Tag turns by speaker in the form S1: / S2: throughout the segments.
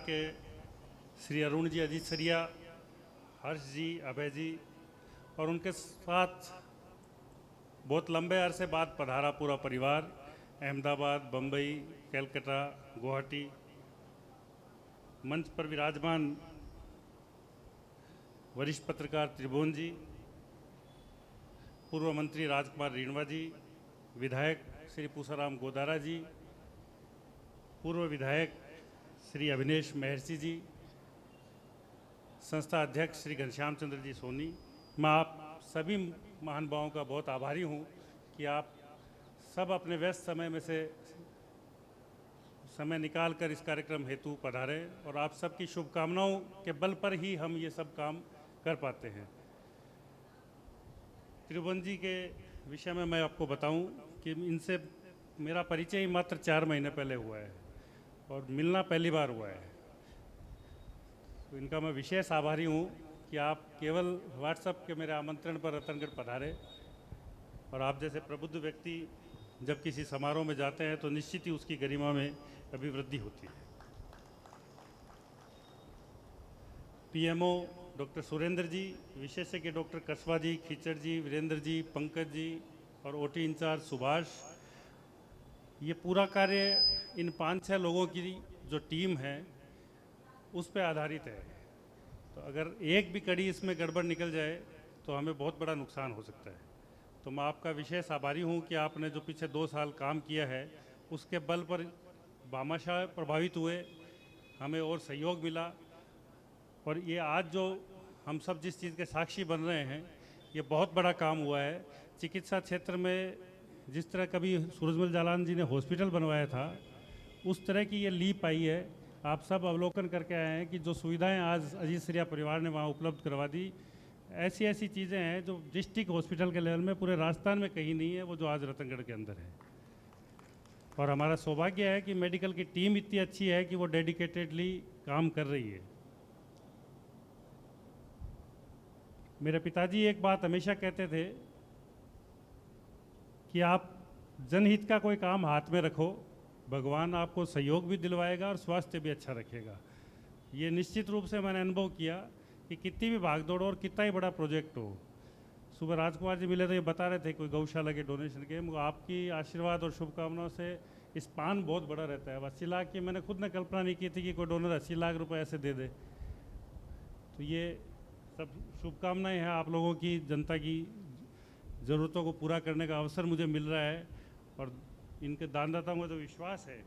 S1: के श्री अरुण जी, अजीत सरिया, हर्ष जी, अभय जी और उनके साथ बहुत लंबे अरसे बाद पधारा पूरा परिवार, अहमदाबाद, बम्बई, कलकत्ता, गुवाहाटी, मंच पर विराजमान वरिष्ठ पत्रकार त्रिभुवन जी, पूर्व मंत्री राजकुमार रिणवा जी, विधायक श्री पूसाराम गोदारा जी, पूर्व विधायक श्री अभिनेश महर्षि जी, संस्था अध्यक्ष श्री घनश्याम चंद्र जी सोनी, मैं आप सभी महानुभावों का बहुत आभारी हूँ कि आप सब अपने व्यस्त समय में से समय निकाल कर इस कार्यक्रम हेतु पधारे और आप सबकी शुभकामनाओं के बल पर ही हम ये सब काम कर पाते हैं। त्रिभुवन जी के विषय में मैं आपको बताऊं कि इनसे मेरा परिचय ही मात्र 4 महीने पहले हुआ है और मिलना पहली बार हुआ है, तो इनका मैं विशेष आभारी हूं कि आप केवल व्हाट्सएप के मेरे आमंत्रण पर रतनगढ़ पधारे। और आप जैसे प्रबुद्ध व्यक्ति जब किसी समारोह में जाते हैं तो निश्चित ही उसकी गरिमा में अभिवृद्धि होती है। पीएमओ डॉक्टर सुरेंद्र जी, विशेषज्ञ डॉक्टर कसबा जी, खीचड़ जी, वीरेंद्र जी, पंकज जी और ओटी इंचार्ज सुभाष, ये पूरा कार्य इन 5-6 लोगों की जो टीम है उस पर आधारित है। तो अगर एक भी कड़ी इसमें गड़बड़ निकल जाए तो हमें बहुत बड़ा नुकसान हो सकता है। तो मैं आपका विशेष आभारी हूँ कि आपने जो पिछले 2 साल काम किया है उसके बल पर भामाशाह प्रभावित हुए, हमें और सहयोग मिला और ये आज जो हम सब जिस चीज़ के साक्षी बन रहे हैं ये बहुत बड़ा काम हुआ है। चिकित्सा क्षेत्र में जिस तरह कभी सूरजमल जालान जी ने हॉस्पिटल बनवाया था उस तरह की ये लीप आई है। आप सब अवलोकन करके आए हैं कि जो सुविधाएं आज अजीत सरिया परिवार ने वहाँ उपलब्ध करवा दी, ऐसी ऐसी चीज़ें हैं जो डिस्ट्रिक्ट हॉस्पिटल के लेवल में पूरे राजस्थान में कहीं नहीं है, वो जो आज रतनगढ़ के अंदर है। और हमारा सौभाग्य है कि मेडिकल की टीम इतनी अच्छी है कि वो डेडिकेटेडली काम कर रही है। मेरे पिताजी एक बात हमेशा कहते थे कि आप जनहित का कोई काम हाथ में रखो, भगवान आपको सहयोग भी दिलवाएगा और स्वास्थ्य भी अच्छा रखेगा। ये निश्चित रूप से मैंने अनुभव किया कि कितनी भी भागदौड़ और कितना ही बड़ा प्रोजेक्ट हो। सुबह राजकुमार जी मिले तो ये बता रहे थे कोई गौशाला के डोनेशन के, आपकी आशीर्वाद और शुभकामनाओं से इस पान बहुत बड़ा रहता है। 80 लाख की मैंने खुद ने कल्पना नहीं की थी कि कोई डोनर 80 लाख रुपए ऐसे दे दे। तो ये सब शुभकामनाएं हैं आप लोगों की, जनता की ज़रूरतों को पूरा करने का अवसर मुझे मिल रहा है और इनके दानदाताओं का जो विश्वास है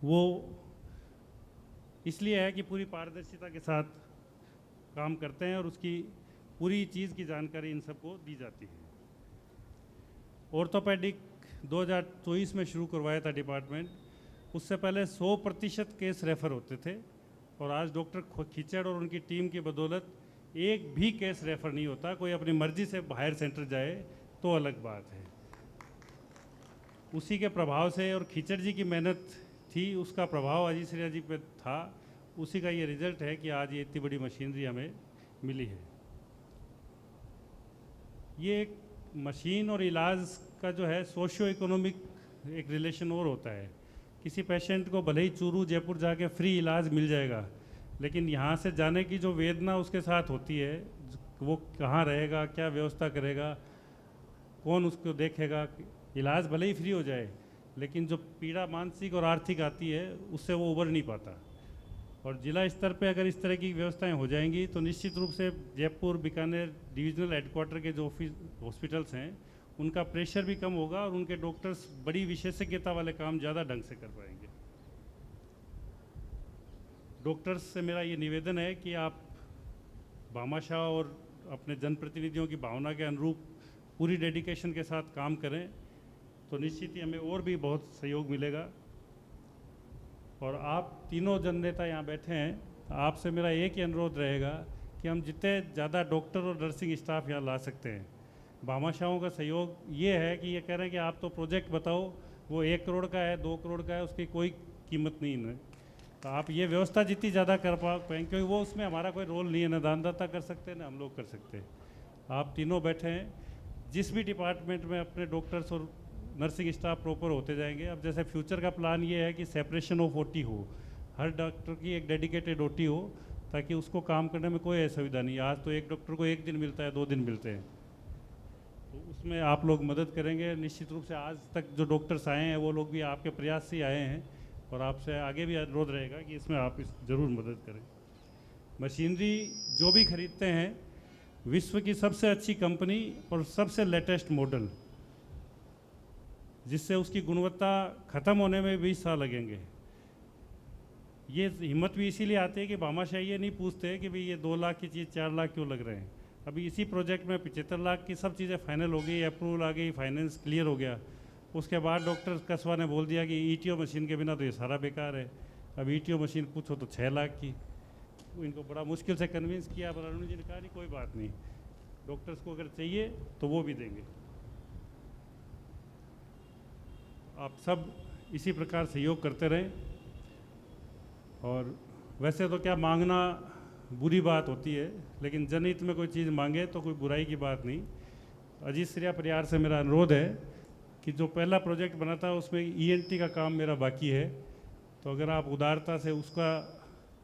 S1: वो इसलिए है कि पूरी पारदर्शिता के साथ काम करते हैं और उसकी पूरी चीज़ की जानकारी इन सबको दी जाती है। ऑर्थोपेडिक 2024 में शुरू करवाया था डिपार्टमेंट, उससे पहले 100% केस रेफर होते थे और आज डॉक्टर खीचड़ और उनकी टीम की बदौलत एक भी केस रेफर नहीं होता। कोई अपनी मर्जी से बाहर सेंटर जाए तो अलग बात है। उसी के प्रभाव से और खीचड़ जी की मेहनत थी, उसका प्रभाव अजीत सरिया जी पे था, उसी का ये रिजल्ट है कि आज ये इतनी बड़ी मशीनरी हमें मिली है। ये एक मशीन और इलाज का जो है सोशियो इकोनॉमिक एक रिलेशन और होता है। किसी पेशेंट को भले ही चूरू जयपुर जाके फ्री इलाज मिल जाएगा, लेकिन यहाँ से जाने की जो वेदना उसके साथ होती है, वो कहाँ रहेगा, क्या व्यवस्था करेगा, कौन उसको देखेगा। इलाज भले ही फ्री हो जाए लेकिन जो पीड़ा मानसिक और आर्थिक आती है उससे वो उबर नहीं पाता। और जिला स्तर पे अगर इस तरह की व्यवस्थाएं हो जाएंगी तो निश्चित रूप से जयपुर, बीकानेर डिविजनल हेडक्वार्टर के जो हॉस्पिटल्स हैं उनका प्रेशर भी कम होगा और उनके डॉक्टर्स बड़ी विशेषज्ञता वाले काम ज़्यादा ढंग से कर पाएंगे। डॉक्टर्स से मेरा ये निवेदन है कि आप भामाशाह और अपने जनप्रतिनिधियों की भावना के अनुरूप पूरी डेडिकेशन के साथ काम करें तो निश्चित ही हमें और भी बहुत सहयोग मिलेगा। और आप तीनों जन नेता यहाँ बैठे हैं, आपसे मेरा एक ही अनुरोध रहेगा कि हम जितने ज़्यादा डॉक्टर और नर्सिंग स्टाफ यहाँ ला सकते हैं। भामाशाहों का सहयोग ये है कि ये कह रहे हैं कि आप तो प्रोजेक्ट बताओ, वो 1 करोड़ का है, 2 करोड़ का है, उसकी कोई कीमत नहीं है। तो आप ये व्यवस्था जितनी ज़्यादा कर पाएंगे, क्योंकि वो उसमें हमारा कोई रोल नहीं है, ना दानदाता कर सकते हैं ना हम लोग कर सकते हैं। आप तीनों बैठे हैं, जिस भी डिपार्टमेंट में अपने डॉक्टर्स और नर्सिंग स्टाफ प्रॉपर होते जाएंगे। अब जैसे फ्यूचर का प्लान ये है कि सेपरेशन ऑफ ओटी हो, हर डॉक्टर की एक डेडिकेटेड ओटी हो, ताकि उसको काम करने में कोई असुविधा नहीं। आज तो एक डॉक्टर को 1 दिन मिलता है, 2 दिन मिलते हैं, तो उसमें आप लोग मदद करेंगे निश्चित रूप से। आज तक जो डॉक्टर्स आए हैं वो लोग भी आपके प्रयास से ही आए हैं, और आपसे आगे भी अनुरोध रहेगा कि इसमें आप ज़रूर मदद करें। मशीनरी जो भी खरीदते हैं, विश्व की सबसे अच्छी कंपनी और सबसे लेटेस्ट मॉडल, जिससे उसकी गुणवत्ता ख़त्म होने में 20 साल लगेंगे। ये हिम्मत भी इसीलिए आती है कि भामाशाह ये नहीं पूछते कि भाई ये 2 लाख की चीज़ 4 लाख क्यों लग रहे हैं। अभी इसी प्रोजेक्ट में 75 लाख की सब चीज़ें फाइनल हो गई, अप्रूवल आ गई, फाइनेंस क्लियर हो गया। उसके बाद डॉक्टर कसवा ने बोल दिया कि ईटीओ मशीन के बिना तो ये सारा बेकार है। अब ईटीओ मशीन पूछो तो 6 लाख की। इनको बड़ा मुश्किल से कन्विंस किया, पर अरुण जी ने कहा नहीं कोई बात नहीं, डॉक्टर्स को अगर चाहिए तो वो भी देंगे। आप सब इसी प्रकार सहयोग करते रहें। और वैसे तो क्या मांगना बुरी बात होती है, लेकिन जनहित में कोई चीज़ मांगे तो कोई बुराई की बात नहीं। अजीत श्रिया परिवार से मेरा अनुरोध है कि जो पहला प्रोजेक्ट बना था उसमें ईएनटी का काम मेरा बाकी है, तो अगर आप उदारता से उसका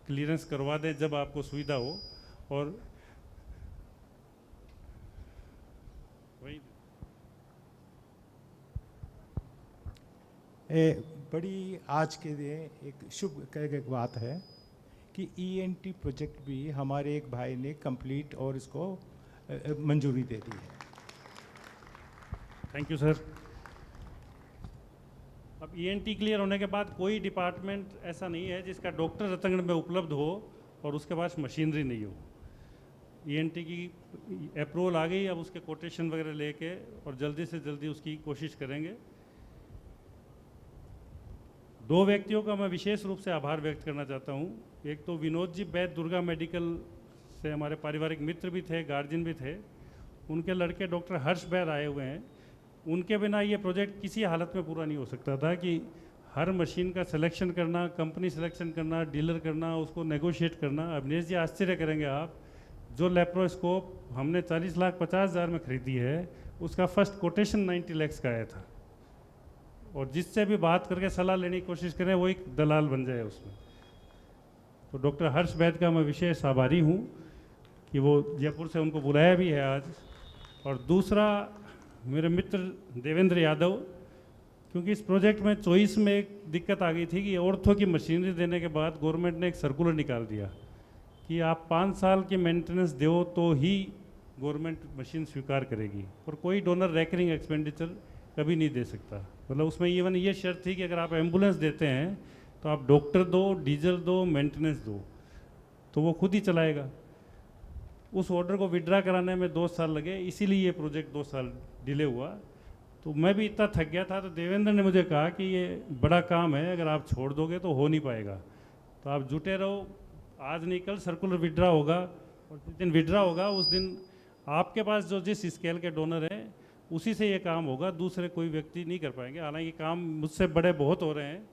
S1: क्लियरेंस करवा दें जब आपको सुविधा हो। और वही
S2: बड़ी आज के लिए एक शुभ एक बात है कि ईएनटी प्रोजेक्ट भी हमारे एक भाई ने कंप्लीट और इसको मंजूरी दे दी है।
S1: Thank you sir. अब ईएनटी क्लियर होने के बाद कोई डिपार्टमेंट ऐसा नहीं है जिसका डॉक्टर रतनगढ़ में उपलब्ध हो और उसके पास मशीनरी नहीं हो। ईएनटी की अप्रूवल आ गई, अब उसके कोटेशन वगैरह लेके और जल्दी से जल्दी उसकी कोशिश करेंगे। 2 व्यक्तियों का मैं विशेष रूप से आभार व्यक्त करना चाहता हूँ। एक तो विनोद जी बैद दुर्गा मेडिकल से हमारे पारिवारिक मित्र भी थे, गार्जियन भी थे। उनके लड़के डॉक्टर हर्ष बैद आए हुए हैं। उनके बिना ये प्रोजेक्ट किसी हालत में पूरा नहीं हो सकता था कि हर मशीन का सिलेक्शन करना, कंपनी सिलेक्शन करना, डीलर करना, उसको नेगोशिएट करना। अवनीश जी आश्चर्य करेंगे आप, जो लेप्रोस्कोप हमने 40,50,000 में खरीदी है उसका फर्स्ट कोटेशन 90 लाख का आया था। और जिससे भी बात करके सलाह लेने की कोशिश करें वो एक दलाल बन जाए उसमें। तो डॉक्टर हर्ष बैद का मैं विशेष आभारी हूँ कि वो जयपुर से उनको बुलाया भी है आज। और दूसरा मेरे मित्र देवेंद्र यादव, क्योंकि इस प्रोजेक्ट में चॉइस में एक दिक्कत आ गई थी कि ऑर्थो की मशीनरी देने के बाद गवर्नमेंट ने एक सर्कुलर निकाल दिया कि आप 5 साल की मेंटेनेंस दो तो ही गवर्नमेंट मशीन स्वीकार करेगी, और कोई डोनर रैकरिंग एक्सपेंडिचर कभी नहीं दे सकता। मतलब उसमें इवन ये शर्त थी कि अगर आप एम्बुलेंस देते हैं तो आप डॉक्टर दो, डीजल दो, मेंटेनेंस दो, तो वो खुद ही चलाएगा। उस ऑर्डर को विड्रा कराने में 2 साल लगे, इसीलिए ये प्रोजेक्ट 2 साल डिले हुआ। तो मैं भी इतना थक गया था, तो देवेंद्र ने मुझे कहा कि ये बड़ा काम है, अगर आप छोड़ दोगे तो हो नहीं पाएगा, तो आप जुटे रहो। आज नहीं कल सर्कुलर विड्रा होगा, और जिस दिन विड्रा होगा उस दिन आपके पास जो जिस स्केल के डोनर हैं उसी से ये काम होगा, दूसरे कोई व्यक्ति नहीं कर पाएंगे। हालांकि काम मुझसे बड़े बहुत हो रहे हैं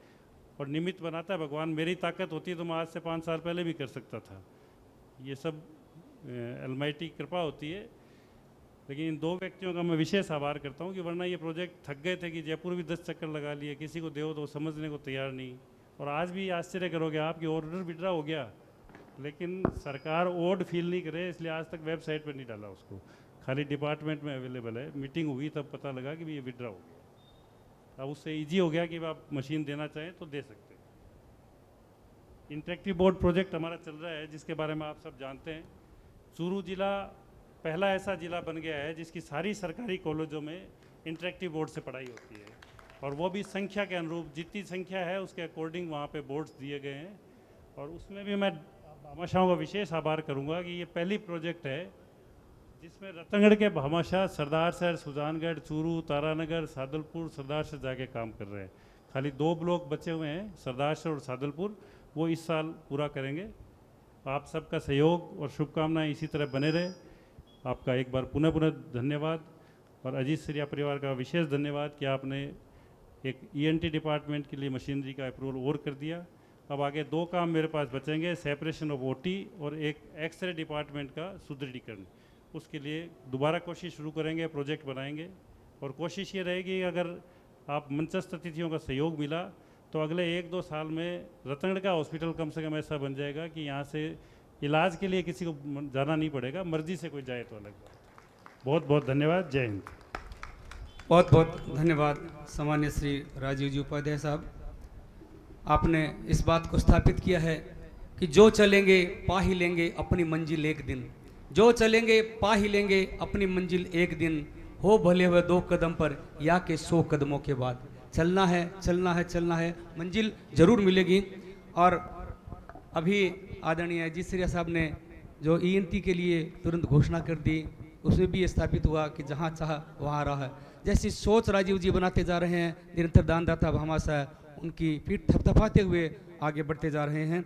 S1: और निमित्त बनाता है भगवान। मेरी ताकत होती है तो मैं आज से 5 साल पहले भी कर सकता था। ये सब अलमाइटी कृपा होती है। लेकिन इन 2 व्यक्तियों का मैं विशेष आभार करता हूँ कि वरना ये प्रोजेक्ट थक गए थे कि जयपुर भी 10 चक्कर लगा लिए, किसी को दो तो समझने को तैयार नहीं। और आज भी आश्चर्य करोगे आप कि ऑर्डर विड्रा हो गया, लेकिन सरकार ओड फील नहीं करे, इसलिए आज तक वेबसाइट पर नहीं डाला उसको, खाली डिपार्टमेंट में अवेलेबल है। मीटिंग हुई तब पता लगा कि ये विड्रा हो गया। अब उससे ईजी हो गया कि आप मशीन देना चाहें तो दे सकते हैं। इंटरेक्टिव बोर्ड प्रोजेक्ट हमारा चल रहा है, जिसके बारे में आप सब जानते हैं। चूरू जिला पहला ऐसा जिला बन गया है जिसकी सारी सरकारी कॉलेजों में इंटरेक्टिव बोर्ड से पढ़ाई होती है, और वो भी संख्या के अनुरूप, जितनी संख्या है उसके अकॉर्डिंग वहाँ पे बोर्ड्स दिए गए हैं। और उसमें भी मैं भामाशाहों का विशेष आभार करूँगा कि ये पहली प्रोजेक्ट है जिसमें रतनगढ़ के भामाशाह सरदारसर, सुजानगढ़, चूरू, तारानगर, सादलपुर, सरदारसर जाके काम कर रहे हैं। खाली 2 ब्लॉक बचे हुए हैं, सरदारसर और सादलपुर, वो इस साल पूरा करेंगे। आप सबका सहयोग और शुभकामनाएं इसी तरह बने रहे। आपका एक बार पुनः पुनः धन्यवाद, और अजीत श्रिया परिवार का विशेष धन्यवाद कि आपने एक ईएनटी डिपार्टमेंट के लिए मशीनरी का अप्रूवल और कर दिया। अब आगे 2 काम मेरे पास बचेंगे, सेपरेशन ऑफ ओटी और एक एक्सरे डिपार्टमेंट का सुदृढ़ीकरण। उसके लिए दोबारा कोशिश शुरू करेंगे, प्रोजेक्ट बनाएंगे, और कोशिश ये रहेगी अगर आप मंचस्थ अतिथियों का सहयोग मिला तो अगले 1-2 साल में रतनगढ़ का हॉस्पिटल कम से कम ऐसा बन जाएगा कि यहाँ से इलाज के लिए किसी को जाना नहीं पड़ेगा, मर्जी से कोई जाए तो अलग बात। बहुत बहुत धन्यवाद। जय हिंद।
S3: बहुत बहुत धन्यवाद सम्मान्य श्री राजीव जी उपाध्याय साहब। आपने इस बात को स्थापित किया है कि जो चलेंगे पा ही लेंगे अपनी मंजिल एक दिन, जो चलेंगे पा ही लेंगे अपनी मंजिल एक दिन, हो भले हुए 2 कदम पर या के 100 कदमों के बाद। चलना है चलना है चलना है, मंजिल जरूर मिलेगी। और अभी आदरणीय जी श्री साहब ने जो ENT के लिए तुरंत घोषणा कर दी, उसमें भी ये स्थापित हुआ कि जहाँ चाह वहाँ राह है। जैसी सोच राजीव जी बनाते जा रहे हैं, निरंतर दानदाता भामाशाह उनकी पीठ थपथपाते हुए आगे बढ़ते जा रहे हैं।